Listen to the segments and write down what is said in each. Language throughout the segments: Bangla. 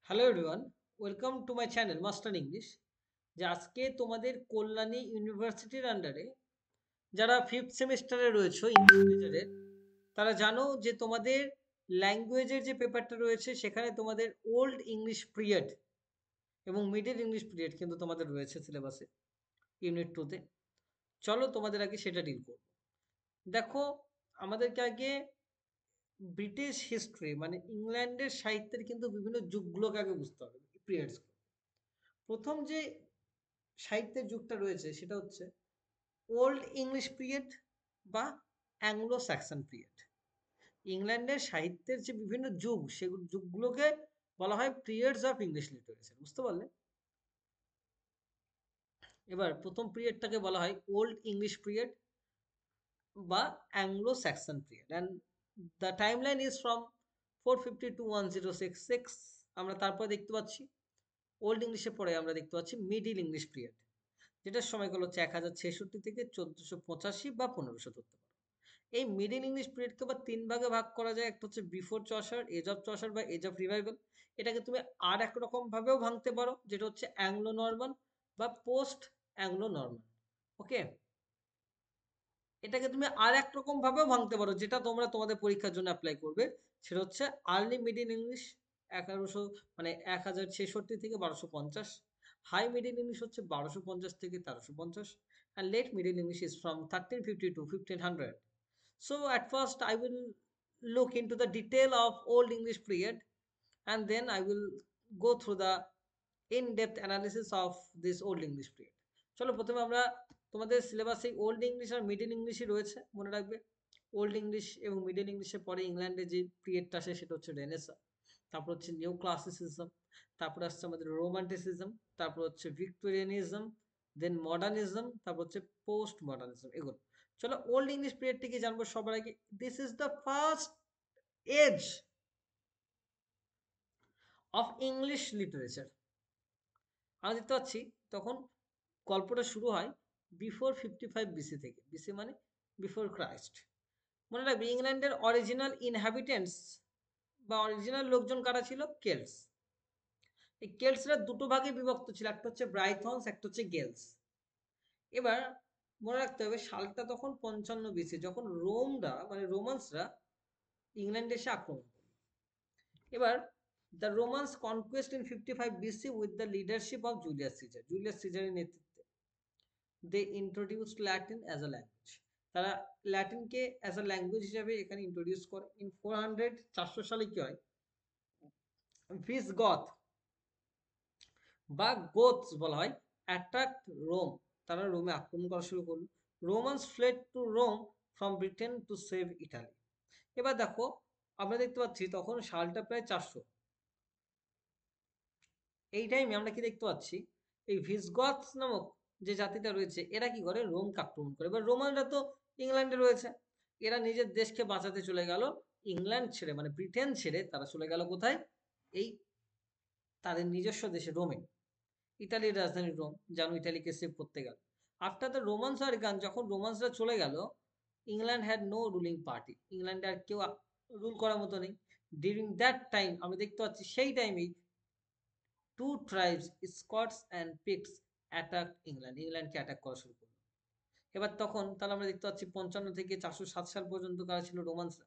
Hello everyone, welcome to my channel master English. যে আজকে তোমাদের কল্যাণী ইউনিভার্সিটির আন্ডারে যারা ফিফথ সেমিস্টারে রয়েছে ইংলিশ মেজরের, তারা জানো যে তোমাদের ল্যাঙ্গুয়েজের যে পেপারটা রয়েছে সেখানে তোমাদের ওল্ড ইংলিশ পিরিয়ড এবং মিডল ইংলিশ পিরিয়ড কিন্তু তোমাদের রয়েছে সিলেবাসে ইউনিট 2-তে। চলো তোমাদের আগে সেটা ডিল করবো। দেখো, আমাদেরকে আগে ব্রিটিশ হিস্ট্রি মানে ইংল্যান্ডের সাহিত্যের কিন্তু বিভিন্ন যুগগুলোকে আগে বুঝতে হবে, পিরিয়ডস। প্রথম যে সাহিত্যের যুগটা রয়েছে সেটা হচ্ছে ওল্ড ইংলিশ পিরিয়ড বা অ্যাংলো স্যাক্সন পিরিয়ড। ইংল্যান্ডের সাহিত্যের যে বিভিন্ন যুগ, সেগুলো যুগগুলোকে বলা হয় পিরিয়ডস অফ ইংলিশ লিটারেচার। বুঝতে পারলে? এবার প্রথম পিরিয়ডটাকে বলা হয় ওল্ড ইংলিশ পিরিয়ড বা Anglo Saxon period, and the time line is from 450 to 1066। আমরা তারপর দেখতে পাচ্ছি ওল্ড ইংলিশের পরে আমরা দেখতে পাচ্ছি মিডিল ইংলিশ পিরিয়ড, যেটার সময়কাল হচ্ছে 1066 থেকে 1485 বা 1500 ধরতে পারো। এই মিডিল ইংলিশ পিরিয়ডকে আবার তিন ভাগে ভাগ করা যায়। একটা হচ্ছে before Chaucer, age of Chaucer বা এজ অফ রিভাইভাল। এটাকে তুমি আর এক রকম ভাবেও ভাঙতে পারো, যেটা হচ্ছে অ্যাংলো নর্মান বা পোস্ট অ্যাংলো নর্মান। ওকে, এটাকে তুমি আর এক রকম ভাবেও ভাঙতে পারো, যেটা তোমরা তোমাদের পরীক্ষার জন্য অ্যাপ্লাই করবে। সেটা হচ্ছে আর্লি মিডিল ইংলিশ 1100 মানে 1066 থেকে 1250। হাই মিডিল ইংলিশ হচ্ছে 1250 থেকে 1350। and late middle english is from 1350 to 1500. So at first I will look into the detail of old english period, and then I will go through the in-depth analysis of this old english period. চলো প্রথমে আমরা, তোমাদের সিলেবাসে ওল্ড ইংলিশ আর মিডল ইংলিশই রয়েছে, মনে রাখবে। ওল্ড ইংলিশ এবং মিডল ইংলিশের পরে ইংল্যান্ডে যে পিরিয়ডটা আসে সেটা হচ্ছে রেনেসা, তারপর হচ্ছে নিউ ক্লাসিসিজম, তারপর আসছে আমাদের রোমান্টিসিজম, তারপর হচ্ছে ভিক্টোরিয়ানিজম, দেন মডার্নিজম, তারপর হচ্ছে পোস্ট মডার্নিজম, এগুলো। চলো ওল্ড ইংলিশ পিরিয়ডটি কি জানবো সবার আগে। This is the first age of English literature. আমরা দেখতে পাচ্ছি তখন গল্পটা শুরু হয় বিফোর 55 বিসি থেকে। বিসি মানে বিফোর ক্রাইস্ট। মনে রাখবে ইংল্যান্ডের অরিজিনাল ইনহ্যাবিটেন্টস বা অরিজিনাল লোকজন কারা ছিল? কেল্টস। এই কেল্টসরা দুটো ভাগে বিভক্ত ছিল, একটা হচ্ছে ব্রাইথনস, একটা হচ্ছে গেলস। এবার মনে রাখতে হবে সালটা তখন 55 বিসি, যখন রোমরা মানে রোমান্সরা ইংল্যান্ডে এসে আক্রমণ করে। এবার the Romans conquest in 55 BC with the leadership of Julius Caesar. Julius সিজারের নেতৃত্বে they introduced Latin as a language. তারা ল্যাটিনকে অ্যাজ আ ল্যাঙ্গুয়েজ হিসাবে এখানে ইন্ট্রোডিউস করে। ইন 400 সালে কি হয়, ভিসগথ বা গোথস বলা হয় অ্যাটাকড রোম। তারা রোমে আক্রমণ করা শুরু করলো। Romans fled to Rome from Britain to save Italy. এবার দেখো, আমরা দেখতে পাচ্ছি তখন সালটা প্রায় 400। এই টাইমে আমরা কি দেখতে পাচ্ছি, এই ভিসগথস নামক যে জাতিটা রয়েছে এরা কি করে, রোমকে আক্রমণ করে। এবার রোমানরা তো ইংল্যান্ডে রয়েছে, এরা নিজের দেশকে বাঁচাতে চলে গেল ইংল্যান্ড ছেড়ে, মানে ব্রিটেন ছেড়ে তারা চলে গেল কোথায়, এই তাদের নিজস্ব দেশে রোমে। ইতালির রাজধানী রোম, জানো, ইতালিকে সেভ করতে গেল। আফটার দ্য রোমান্স আর গান, যখন রোমান্সরা চলে গেল, England had no ruling party. ইংল্যান্ডে আর কেউ রুল করার মতো নেই। ডিউরিং দ্যাট টাইম আমরা দেখতে পাচ্ছি সেই টাইমেই two tribes Scots and Picts attack England. ইংল্যান্ডকে অ্যাটাক করা শুরু করলো। এবার তখন তাহলে আমরা দেখতে পাচ্ছি 55 থেকে 407 সাল পর্যন্ত কারা ছিল, রোমান্সরা।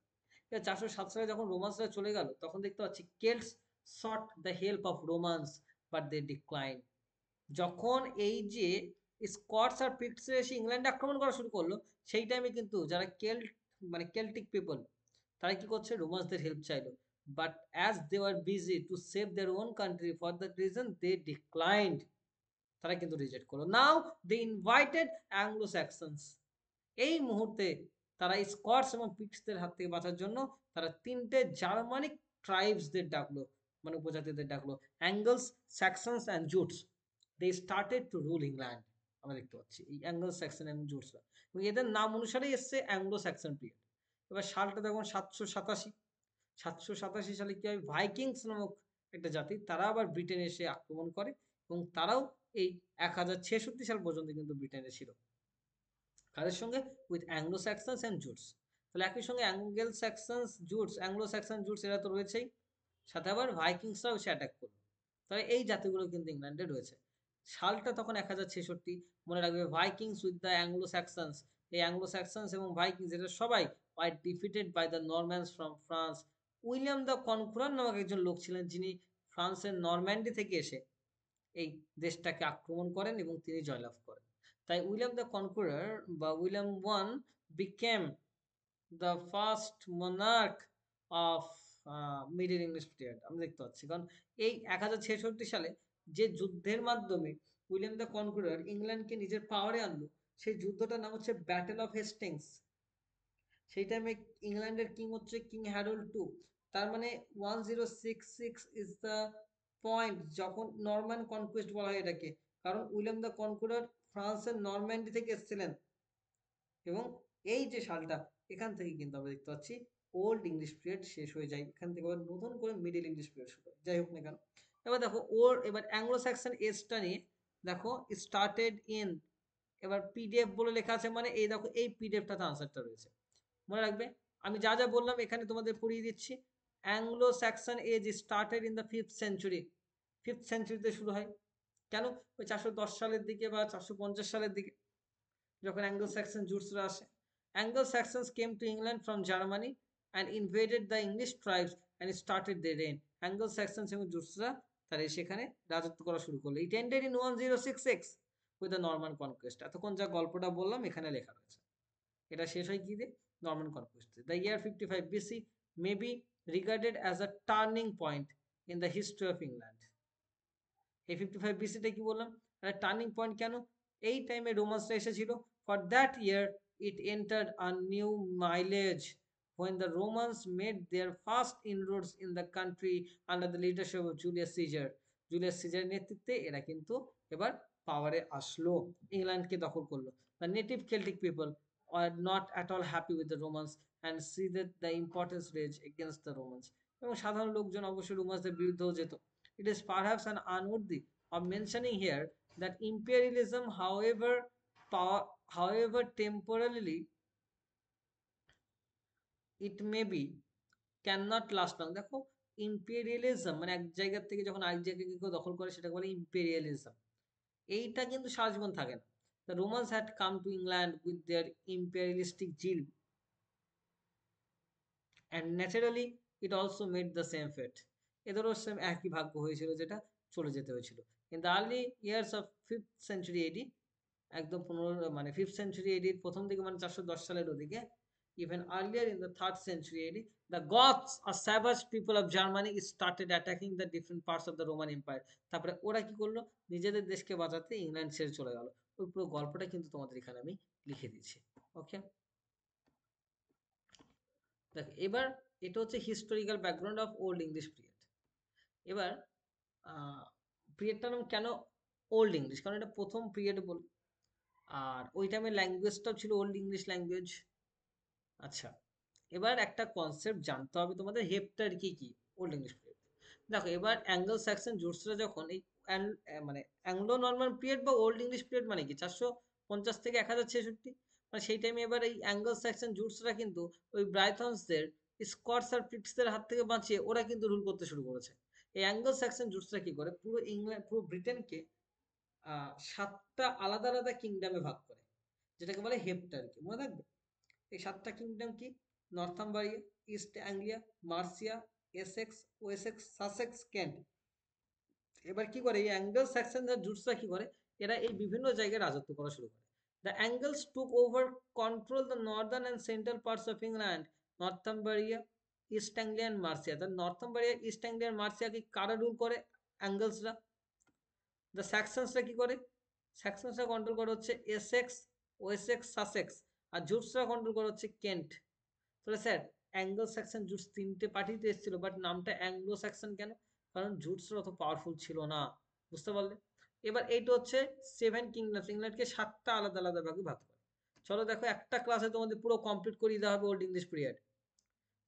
এবার 407 সালে যখন রোমান্সরা চলে গেল তখন দেখতে পাচ্ছি Celts sought the help of Romans but they decline. যখন এই যে স্কটস আর পিক্টস এসে ইংল্যান্ডে আক্রমণ করা শুরু করলো, সেই টাইমে কিন্তু যারা কেল্ট মানে কেল্টিক পিপল, তারা কি করছে, রোমান্সদের হেল্প চাইলো। But as they were busy to save their own country, for that reason they declined. তারা কিন্তু রিজেক্ট করলো। Now they invited Anglo Saxons. এই মুহূর্তে তারা স্কটস এবং পিক্সদের হাত থেকে বাঁচার জন্য তারা তিনটে জার্মানিক ট্রাইবসদের ডাকলো, মানে উপজাতিদের ডাকলো, Angles, Saxons and Jutes. They started to rule England. আমরা দেখতে পাচ্ছি এই অ্যাঙ্গল স্যাক্সন এবং জুটসরা, এবং এদের নাম অনুসারেই এসছে অ্যাংলো স্যাক্সন পিরিয়ড। এবার সালটা দেখুন 787। 787 সালে কি হয়, ভাইকিংস নামক একটা জাতি, তারা আবার ব্রিটেনে এসে আক্রমণ করে, এবং তারাও এই 1066 সাল পর্যন্ত কিন্তু ব্রিটেনে ছিল। কাদের সঙ্গে? With Anglo Saxons and Jutes. তাহলে একই সঙ্গে Angle Saxons Jutes, Anglo Saxon Jutes এরা তো রয়েছেই, সাথে আবার ভাইকিংসরাও এসে অ্যাটাক করলো। তবে এই জাতিগুলো কিন্তু ইংল্যান্ডে রয়েছে। সালটা তখন 1066, মনে রাখবে Vikings with the Anglo Saxons, এই অ্যাংলো স্যাক্সনস এবং ভাইকিংস এরা সবাই were defeated by the Normans from France. William the Conqueror নামক একজন লোক ছিলেন যিনি ফ্রান্সের নরম্যান্ডি থেকে এসে এই দেশটাকে আক্রমণ করেন এবং তিনি জয়লাভ করেন। তাই উইলিয়াম দ্য কনকুরার বা William one became the first monarch of middle English period. আমরা দেখতে পাচ্ছি কারণ এই 1066 সালে যে যুদ্ধের মাধ্যমে উইলিয়াম দ্য কনকুরার ইংল্যান্ডকে নিজের পাওয়ারে আনলো, সেই যুদ্ধটার নাম হচ্ছে ব্যাটেল অফ হেস্টিংস। সেই টাইমে ইংল্যান্ডের কিং হচ্ছে কিং হ্যারল্ড টু। তার মানে 1066 ইজ দ্য পয়েন্ট যখন নরম্যান কনকুয়েস্ট বলা হয় এটাকে, কারণ উইলিয়াম দ্য কনকুরার ফ্রান্সের নরম্যান্ডি থেকে এসেছিলেন। এবং এই যে সালটা, এখান থেকে কিন্তু আমরা দেখতে পাচ্ছি ওল্ড ইংলিশ পিরিয়ড শেষ হয়ে যায়, এখান থেকে আবার নতুন করে মিডল ইংলিশ পিরিয়ড শুরু হয়। যাই হোক না কেন, এবার দেখো এবার অ্যাংলো স্যাক্সন এজটা নিয়ে দেখো স্টার্টেড ইন, এবার পিডিএফ বলে লেখা আছে, মানে এই দেখো এই পিডিএফটাতে আনসারটা রয়েছে। মনে রাখবে আমি যা যা বললাম এখানে তোমাদের পড়িয়ে দিচ্ছি। Anglo Saxon age started in the 5th century, 5th সেঞ্চুরিতে শুরু হয়। কেন? ওই 410 সালের দিকে বা 450 সালের দিকে যখন অ্যাঙ্গলো স্যাক্সন জুটসরা আসে। Anglo Saxons came to England from Germany and invaded the English tribes and started the reign. Anglo Saxons এবং জুটসরা তারা সেখানে রাজত্ব করা শুরু করলো। It ended in 1066 with the Norman conquest. এতক্ষণ যা গল্পটা বললাম এখানে লেখা রয়েছে, এটা শেষ হয় কি দিয়ে? Norman conquest. The year 55 BC may be regarded as a turning point in the history of England. এই 55 বিসিটা কি বললাম, একটা টার্নিং পয়েন্ট। কেন? এই টাইমে রোমান্সরা এসেছিল। For that year it entered a new mileage when the Romans made their first inroads in the country under the leadership of Julius Caesar. Julius Caesar নেতৃত্বে এরা কিন্তু এবার পাওয়ারে আসলো, ইংল্যান্ডকে দখল করলো। The native Celtic people were not at all happy with the Romans and seized the importance rage against the Romans. এবং সাধারণ লোকজন অবশ্যই রোমান্সদের বিরুদ্ধেও যেত। It is perhaps an unworthy of mentioning here that imperialism, however temporarily it may be, cannot last long. দেখো ইম্পেরিয়ালিজম মানে এক জায়গা থেকে যখন আরেক জায়গাকে কেউ দখল করে সেটাকে বলে ইম্পেরিয়ালিজম। এইটা কিন্তু সারা জীবন থাকে না। The Romans had come to England with their imperialistic zeal and naturally it also made the same fate. এদেরও সেম একই ভাগ্য হয়েছিল, যেটা চলে যেতে হয়েছিল। In the early years of 5th century AD, একদম 15 মানে 5th century AD প্রথম দিকে মানে 410 সালের ওদিকে, even earlier in the 3rd century AD, the Goths, a savage people of Germany, started attacking the different parts of the Roman Empire. তারপরে ওরা কি করলো? নিজেদের দেশকে বাঁচাতে ইংল্যান্ড ছেড়ে চলে গেল। ওই পুরো গল্পটা কিন্তু তোমাদের এখানে আমি লিখে দিচ্ছি। ওকে, দেখ এবার এটা হচ্ছে historical background of old English period. এবার পিরিয়ডটার নাম কেন ওল্ড ইংলিশ? কারণ এটা প্রথম পিরিয়ডে বল, আর ওই টাইমে ল্যাঙ্গুয়েজটাও ছিল ওল্ড ইংলিশ ল্যাঙ্গুয়েজ। আচ্ছা, এবার একটা কনসেপ্ট জানতে হবে তোমাদের, হেপ্টার্কি কি ওল্ড ইংলিশ পিরিয়ড। দেখো এবার অ্যাঙ্গল স্যাক্সন জুটসরা যখন এই মানে অ্যাংলো নর্মান পিরিয়ড বা ওল্ড ইংলিশ পিরিয়ড মানে কি 450 থেকে 1066, মানে সেই টাইমে এবার এই অ্যাঙ্গল স্যাক্সন জুটসরা কিন্তু ওই ব্রাইথনসদের, স্কটস আর পিটসদের হাত থেকে বাঁচিয়ে ওরা কিন্তু রুল করতে শুরু করেছে। এই অ্যাঙ্গল স্যাক্সন জুটসরা কি করে, পুরো ইংল্যান্ড পুরো ব্রিটেনকে 7টা আলাদা আলাদা কিংডমে ভাগ করে, যেটাকে বলে হেপ্টার্কি। মনে রাখবে এই 7টা কিংডম কি? Northumbria, East Anglia, Mercia, Essex, Wessex, Sussex, Kent. এবার কি করে এই অ্যাঙ্গেল স্যাক্সন জুটসরা কি করে, এরা এই বিভিন্ন জায়গায় রাজত্ব করা শুরু করে। The Angles took over control the northern and central parts of England, Northumbria, East Anglia and Mercia. তার নর্থাম্বারিয়া, ইস্ট অ্যাংলিয়া, মার্সিয়াকে কারা রুল করে? অ্যাঙ্গেলসরা। দ্য স্যাক্সনসরা কি করে? স্যাক্সনসরা কন্ট্রোল করে হচ্ছে এসেক্স, ওয়েসেক্স, সাসেক্স, আর জুটসরা কন্ট্রোল করে হচ্ছে কেন্ট। তাহলে স্যার অ্যাঙ্গলো স্যাক্সন জুটস 3টে পার্টিতে এসেছিল, বাট নামটা অ্যাংলো স্যাক্সন কেন? কারণ জুটসরা অত পাওয়ারফুল ছিল না। বুঝতে পারলে? এবার এইটা হচ্ছে 7 কিংডমস, ইংল্যান্ডকে 7টা আলাদা আলাদা ভাগে ভাগ করে। চলো দেখো একটা ক্লাসে তোমাদের পুরো কমপ্লিট করিয়ে দেওয়া হবে old English period.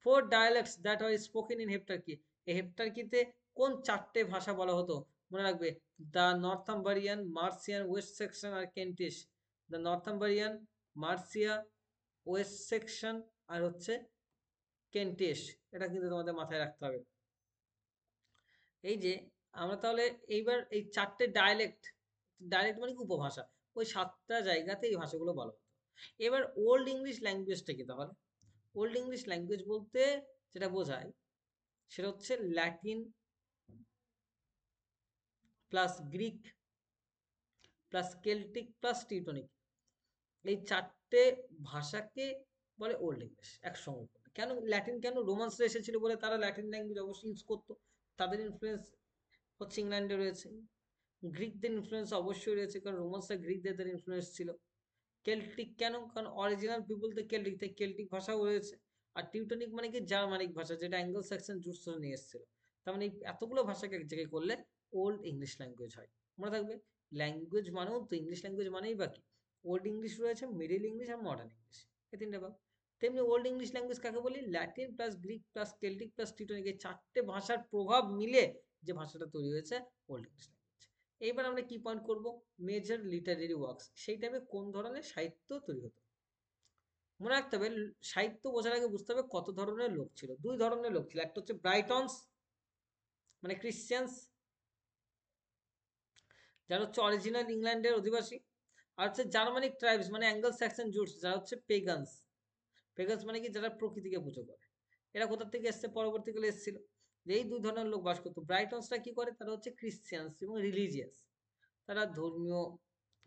4 dialects that are spoken in Heptarchy. এই হেপ্টার্কিতে কোন 4টে ভাষা বলা হতো? মনে রাখবে, the Northumbrian, Mercian, West Saxon আর Kentish. The Northumbrian, Mercia, West Saxon আর হচ্ছে কেন্টিশ। এটা কিন্তু তোমাদের মাথায় রাখতে হবে। এই যে আমরা তাহলে এইবার এই 4টে ডায়ালেক্ট, ডায়ালেক্ট মানে কি উপভাষা, ওই 7টা জায়গাতে এই ভাষাগুলো বলা হতো। এবার ওল্ড ইংলিশ ল্যাঙ্গুয়েজটা কি তাহলে? ওল্ড ইংলিশ ল্যাঙ্গুয়েজ বলতে যেটা বোঝায় সেটা হচ্ছে Latin plus Greek plus Celtic plus Teutonic, এই 4টে ভাষাকে বলে ওল্ড ইংলিশ একসঙ্গে বলে। কেন ল্যাটিন, কেন রোমান্সরা এসেছিল বলে তারা ল্যাটিন ল্যাঙ্গুয়েজ অবশ্যই ইউজ করতো, তাদের ইনফ্লুয়েন্স হচ্ছে ইংল্যান্ডে রয়েছে। গ্রিকদের ইনফ্লুয়েন্স অবশ্যই রয়েছে, কারণ রোমান্সরা গ্রিকদের ইনফ্লুয়েন্স ছিল। কেল্টিক কেন, কারণ অরিজিনাল পিপল তো কেল্টিক, তাই কেল্টিক ভাষাও রয়েছে। আর টিউটনিক মানে কি জার্মানিক ভাষা, যেটা অ্যাঙ্গেল স্যাক্সন জুটস ধরে নিয়ে এসেছিল। তার মানে এই এতগুলো ভাষাকে এক জায়গায় করলে ওল্ড ইংলিশ ল্যাঙ্গুয়েজ হয়। মনে থাকবে, ল্যাঙ্গুয়েজ মানেও তো ইংলিশ ল্যাঙ্গুয়েজ মানেই বাকি ওল্ড ইংলিশ রয়েছে, মিডিল ইংলিশ আর মডার্ন ইংলিশ, এই তিনটে ভাগ। তেমনি ওল্ড ইংলিশ ল্যাঙ্গুয়েজ কাকে বলি? Latin plus Greek plus Celtic plus Teutonic, এই 4টে ভাষার প্রভাব মিলে যে ভাষাটা তৈরি হয়েছে ওল্ড ইংলিশ ল্যাঙ্গুয়েজ। এইবার আমরা কি পয়েন্ট করব? মেজর লিটারেরি ওয়ার্কস, সেই টাইমে কোন ধরনের সাহিত্য তৈরি হতো। মনে রাখতে হবে, সাহিত্য বোঝার আগে বুঝতে হবে কত ধরনের লোক ছিল। 2 ধরনের লোক ছিল, একটা হচ্ছে ব্রাইটনস মানে ক্রিশ্চিয়ানস, যারা হচ্ছে অরিজিনাল ইংল্যান্ডের অধিবাসী। আর হচ্ছে জার্মানিক ট্রাইবস মানে অ্যাঙ্গেল স্যাক্সন জুটস, যারা হচ্ছে পেগান্স। পেগান্স মানে কি? যারা প্রকৃতিকে পুজো করে। এরা কোথা থেকে এসছে? পরবর্তীকালে এসেছিল। এই 2 ধরনের লোক বাস করতো। ব্রাইটনসরা কি করে? তারা হচ্ছে ক্রিশ্চিয়ানস এবং রিলিজিয়াস, তারা ধর্মীয়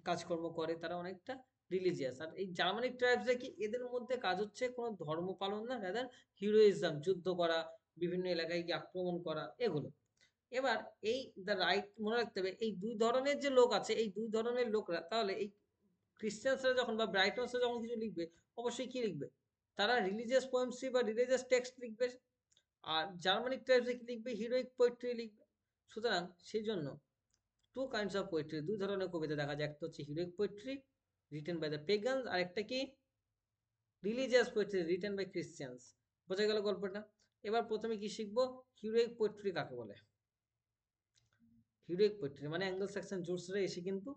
কাজকর্ম করে, তারা অনেকটা রিলিজিয়াস। আর এই জার্মানিক ট্রাইবসরা কি? এদের মধ্যে কাজ হচ্ছে কোনো ধর্ম পালন না, রাদার হিরোইজম, যুদ্ধ করা, বিভিন্ন এলাকায় গিয়ে আক্রমণ করা, এগুলো। এবার এই দ্য রাইট, মনে রাখতে হবে এই 2 ধরনের যে লোক আছে, এই 2 ধরনের লোকরা তাহলে এই ক্রিশ্চিয়ানসরা যখন বা ব্রাইটনসরা যখন কিছু লিখবে, অবশ্যই কি লিখবে? তারা রিলিজিয়াস পোয়েমসি বা রিলিজিয়াস টেক্সট লিখবে। আর জার্মানিক ট্রাইবসে কি লিখবে? হিরোইক পোয়েট্রি লিখবে। সুতরাং সেই জন্য 2 kinds of poetry, 2 ধরনের কবিতা দেখা যায়। একটা হচ্ছে heroic poetry written by the pagans, আর একটা কি religious poetry written by Christians. বোঝা গেল গল্পটা? এবার প্রথমে কি শিখবো? হিরোইক পোয়েট্রি কাকে বলে। হিরোইক পোয়েট্রি মানে অ্যাঙ্গেল স্যাক্সন জুটসরা এসে কিন্তু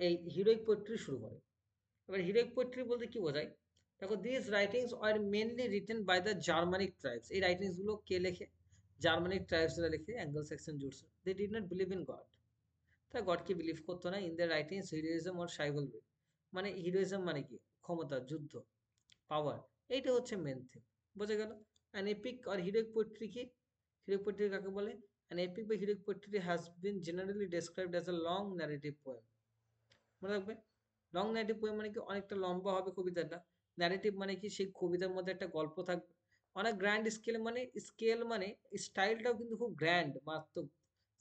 এই হিরোইক পোয়েট্রি শুরু করে। এবার হিরোইক পোয়েট্রি বলতে কি বোঝায়? দেখো, this writings are mainly written by the Germanic tribes. এই রাইটিংস গুলো কে লেখে? জার্মানিক ট্রাইবসরা লেখে, Angle Saxon Jutes. They did not believe in God, তারা গডকে বিলিভ করতো না। In the writings heroism or chivalry, মানে হিরোইজম মানে কি? ক্ষমতা, যুদ্ধ, পাওয়ার, এইটা হচ্ছে মেন থিম। বোঝা গেল? অ্যান এপিক আর হিরোইক পোয়েট্রি কি? হিরোইক পোয়েট্রি কাকে বলে? অ্যান এপিক বা heroic poetry has been generally described as a long narrative poem. মনে রাখবে, লং ন্যারেটিভ পোয়েম মানে কি? অনেকটা লম্বা হবে কবিতাটা। ন্যারেটিভ মানে কি? সেই কবিতার মধ্যে একটা গল্প থাকবে। অনেক গ্র্যান্ড স্কেল, মানে স্কেল মানে স্টাইলটাও কিন্তু খুব গ্র্যান্ড, মারাত্মক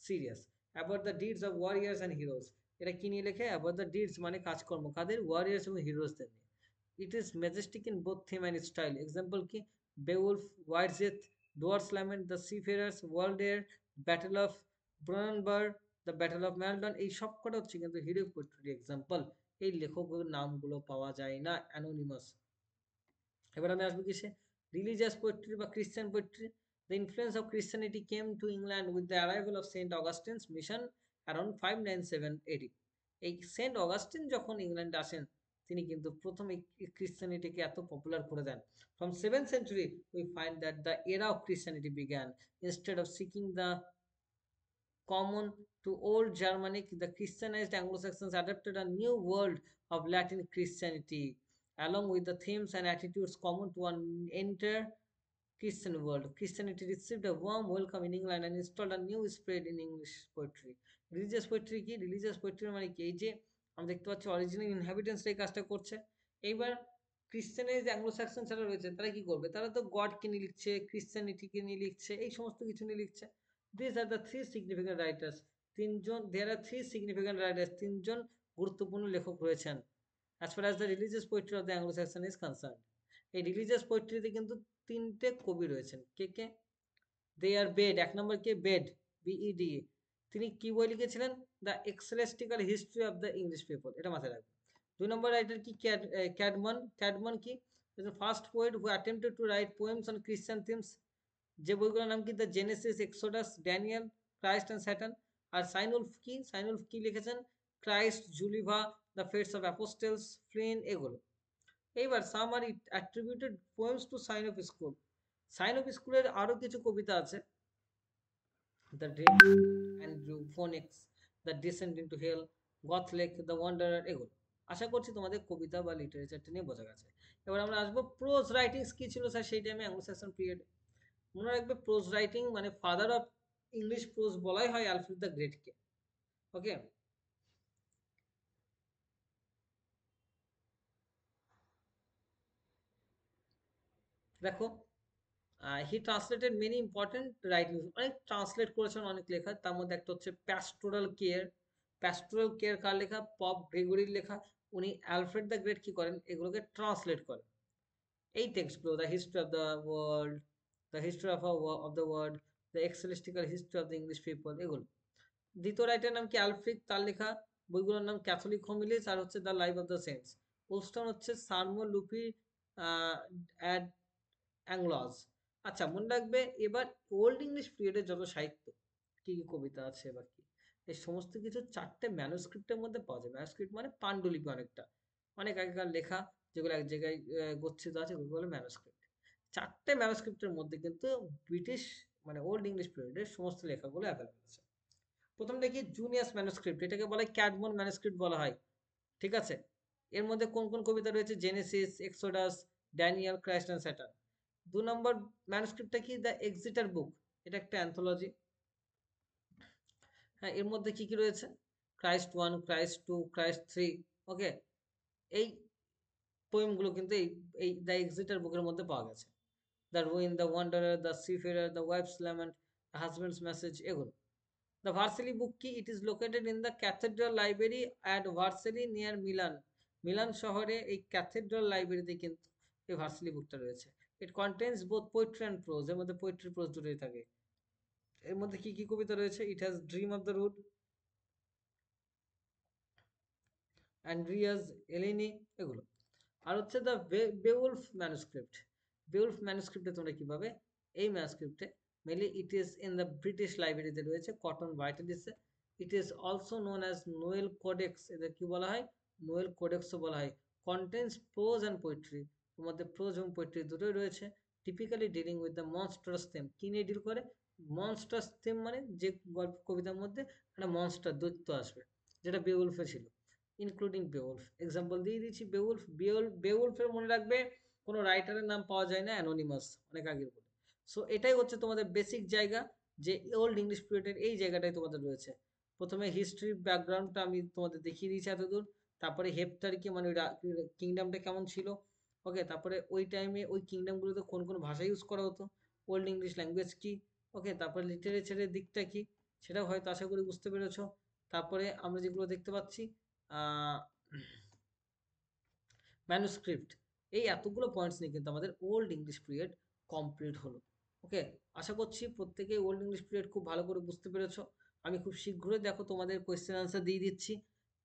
serious. About the deeds of warriors and heroes, এটা কি নিয়ে লেখে? অ্যাবাউট দ্য ডিডস মানে কাজকর্ম, কাদের? ওয়ারিয়ার্স এবং হিরোজদের নিয়ে। It is majestic in both theme and style. Example কি? Beowulf, Widsith, Deor's lament, the Seafarers, Waldere, battle of Brunanburh, the battle of Maldon, এই সব কটা হচ্ছে কিন্তু হিরোইক পোয়েট্রি এক্সাম্পল। এই লেখকের নামগুলো পাওয়া যায় না, অ্যানোনিমাস। এবার আমি আসবো কিসে? রিলিজিয়াস পোয়েট্রি বা Christian poetry. The influence of Christianity came to England with the arrival of saint Augustine's mission around 597 AD. এই সেন্ট অগাস্টিন যখন ইংল্যান্ডে আসেন, তিনি কিন্তু প্রথম এই ক্রিশ্চিয়ানিটিকে এত পপুলার করে দেন। From 7th century we find that the era of Christianity began. Instead of seeking the common to Old Germanic, the Christianized Anglo-Saxons adopted a new world of Latin Christianity, along with the themes and attitudes common to an entire Christian world. Christianity received a warm welcome in England and installed a new spirit in English poetry. Religious poetry কি? রিলিজিয়াস পোয়েট্রি মানে কি? এই যে আমরা দেখতে পাচ্ছি অরিজিনাল ইনহ্যাবিটেন্টস এই কাজটা করছে। এইবার ক্রিশ্চিয়ানাইজ অ্যাংলো স্যাক্সন যারা রয়েছে তারা কি করবে? তারা তো গডকে নিয়ে লিখছে, ক্রিশ্চিয়ানিটিকে নিয়ে লিখছে, এই সমস্ত কিছু নিয়ে লিখছে। These are the three significant writers. There are three significant writers. 3জন গুরুত্বপূর্ণ লেখক রয়েছেন as far as the religious poetry of the Anglo-Saxon is concerned. এই রিলিজিয়াস পোয়েট্রিতে কিন্তু 3টে কবি রয়েছেন। কে কে? দে আর বেড, 1 নম্বর কে? Bede, B E D. তিনি কি বই লিখেছিলেন? The ecclesiastical history of the English people, এটা মাথায় রাখবেন। 2 নম্বর রাইটার কি? ক্যাডমন। ক্যাডমন কি? First poet who attempted to write poems on Christian themes, যে বইগুলোর নাম কি? The Genesis, Exodus, Daniel, Christ and Satan. আর সাইনউলফ কি? সাইনউলফ কি লিখেছেন? Christ, Juliana, the Fates of Apostles, ফ্লিন, এগুলো। এইবার some are attributed poems to Cynewulf school. Cynewulf স্কুলের আরো কিছু কবিতা আছে, the dream, Andrew, Phoenix, the descent into hell, Guthlac, the Wanderer, এগুলো। আশা করছি তোমাদের কবিতা বা লিটারেচারটা নিয়ে বোঝা গেছে। এবার আমরা আসবো প্রোজ রাইটিংস কি ছিল স্যার সেই টাইমে অ্যাংলো স্যাক্সন পিরিয়ডে। মনে রাখবে প্রোজ রাইটিং মানে ফাদার অফ ইংলিশ প্রোজ বলাই হয় অ্যালফ্রেড দ্য গ্রেটকে। ওকে, দেখো, হি ট্রান্সলেটেড মেনি ইম্পর্টেন্ট রাইটিং, অনেক ট্রান্সলেট করেছেন অনেক লেখা, তার মধ্যে একটা হচ্ছে প্যাস্টোরাল কেয়ার। প্যাস্টোরাল কেয়ার কার লেখা? পপ গ্রেগরির লেখা। উনি অ্যালফ্রেড দ্য গ্রেট কি করেন, এগুলোকে ট্রান্সলেট করেন। এই টেক্সটগুলো, the history of the world, the history of the world, the ecclesiastical history of the English people, এগুলো। দ্বিতীয় রাইটার নাম কি? আলফ্রিক, তার লেখা বইগুলোর নাম ক্যাথলিক হোমিলিস আর হচ্ছে the life of the saints. Wulfstan হচ্ছে সারমো লুপি অ্যাড অ্যাংলজ। আচ্ছা, মনে রাখবে এবার ওল্ড ইংলিশ পিরিয়ডের যত সাহিত্য, কি কি কবিতা আছে বা কি, এই সমস্ত কিছু চারটে ম্যানুস্ক্রিপ্টের মধ্যে পাওয়া যায়। ম্যানুস্ক্রিপ্ট মানে পাণ্ডুলিপি, অনেকটা অনেক আগেকার লেখা যেগুলো এক জায়গায় গচ্ছিত আছে, ওগুলো বলে ম্যানুস্ক্রিপ্ট। চারটে ম্যানুস্ক্রিপ্টের মধ্যে কিন্তু ব্রিটিশ মানে ওল্ড ইংলিশ পিরিয়ডের সমস্ত লেখাগুলো অ্যাভেলেবল আছে। প্রথম দেখি জুনিয়াস ম্যানুস্ক্রিপ্ট, এটাকে বলা হয় ক্যাডমন ম্যানুস্ক্রিপ্ট বলা হয়। ঠিক আছে, এর মধ্যে কোন কোন কবিতা রয়েছে? Genesis, Exodus, Daniel, Christ and Saturn. 2 নম্বর ম্যানুস্ক্রিপ্টটা কি? দ্য এক্সিটার বুক, এটা একটা অ্যান্থোলজি। হ্যাঁ, এর মধ্যে কি কি রয়েছে? Christ 1, Christ 2, Christ 3। ওকে, এই পোয়েমগুলো কিন্তু এই এই দ্য এক্সিটার বুকের মধ্যে পাওয়া গেছে। The Ruin, the Wanderer, the Seafarer, the Wife's lament, the Husband's message, এগুলো। দ্য ভার্সেলি বুক কি? It is located in the cathedral library at Vercelli near Milan. Milan শহরে এই ক্যাথেড্রাল লাইব্রেরিতে কিন্তু এই ভার্সেলি বুকটা রয়েছে। It contains both poetry and prose, এর মধ্যে পোয়েট্রি প্রোজ দুটোই থাকে। এর মধ্যে কি কি কবিতা রয়েছে? It has dream of the rood, Andreas, Elene, এগুলো। আর হচ্ছে দ্য বেউলফ ম্যানুস্ক্রিপ্ট। বেউলফ ম্যানুস্ক্রিপ্টে তোমরা কি পাবে? এই ম্যানুস্ক্রিপ্টে mainly it is in the British লাইব্রেরিতে রয়েছে, কটন ভাইটালিসে। It is also known as Nowell codex, এদের কি বলা হয়? নোয়েল কোডেক্সও বলা হয়। কন্টেন্স প্রোজ অ্যান্ড পোয়েট্রি, এর মধ্যে প্রোজ এবং পোয়েট্রি দুটোই রয়েছে। Typically dealing with the monstrous theme, কি নিয়ে ডিল করে? মনস্টারাস থিম মানে যে গল্প কবিতার মধ্যে একটা মনস্টার দৈত্য আসবে, যেটা বেউলফে ছিল। ইনক্লুডিং বেউলফ, এক্সাম্পল দিয়ে দিচ্ছি। বেউলফের মনে রাখবে কোনো রাইটারের নাম পাওয়া যায় না, অ্যানোনিমাস, অনেক আগের বলে। সো এটাই হচ্ছে তোমাদের বেসিক জায়গা, যে ওল্ড ইংলিশ পিরিয়ডের এই জায়গাটাই তোমাদের রয়েছে। প্রথমে হিস্ট্রি ব্যাকগ্রাউন্ডটা আমি তোমাদের দেখিয়ে দিয়েছি এতদূর। তারপরে হেপটারিকে মানে কিংডমটা কেমন ছিল। ওকে, তারপরে ওই টাইমে ওই কিংডমগুলোতে কোন কোন ভাষা ইউজ করা হতো, ওল্ড ইংলিশ ল্যাঙ্গুয়েজ কি। ওকে, তারপরে লিটারেচারের দিকটা কি, সেটাও হয়তো আশা করি বুঝতে পেরেছো। তারপরে আমরা যেগুলো দেখতে পাচ্ছি ম্যানুস্ক্রিপ্ট, এই এতগুলো পয়েন্টস নিয়ে কিন্তু আমাদের ওল্ড ইংলিশ পিরিয়ড কমপ্লিট হলো। ওকে, আশা করছি প্রত্যেকেই ওল্ড ইংলিশ পিরিয়ড খুব ভালো করে বুঝতে পেরেছো। আমি খুব শীঘ্রই দেখো তোমাদের কোয়েশ্চেন আনসার দিয়ে দিচ্ছি।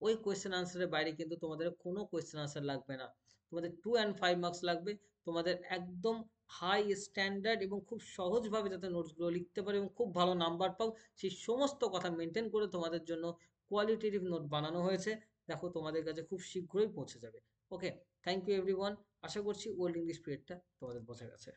ওই কোয়েশ্চেন আনসারের বাইরে কিন্তু তোমাদের কোনো কোয়েশ্চেন আনসার লাগবে না। তোমাদের 2 and 5 মার্কস লাগবে। তোমাদের একদম হাই স্ট্যান্ডার্ড এবং খুব সহজভাবে যাতে নোটসগুলো লিখতে পারো এবং খুব ভালো নাম্বার পাও, সেই সমস্ত কথা মেনটেন করে তোমাদের জন্য কোয়ালিটেটিভ নোট বানানো হয়েছে। দেখো তোমাদের কাছে খুব শীঘ্রই পৌঁছে যাবে। ওকে, থ্যাংক ইউ এভরিওয়ান। আশা করছি ওল্ড ইংলিশ পিরিয়ডটা তোমাদের বোঝা গেছে।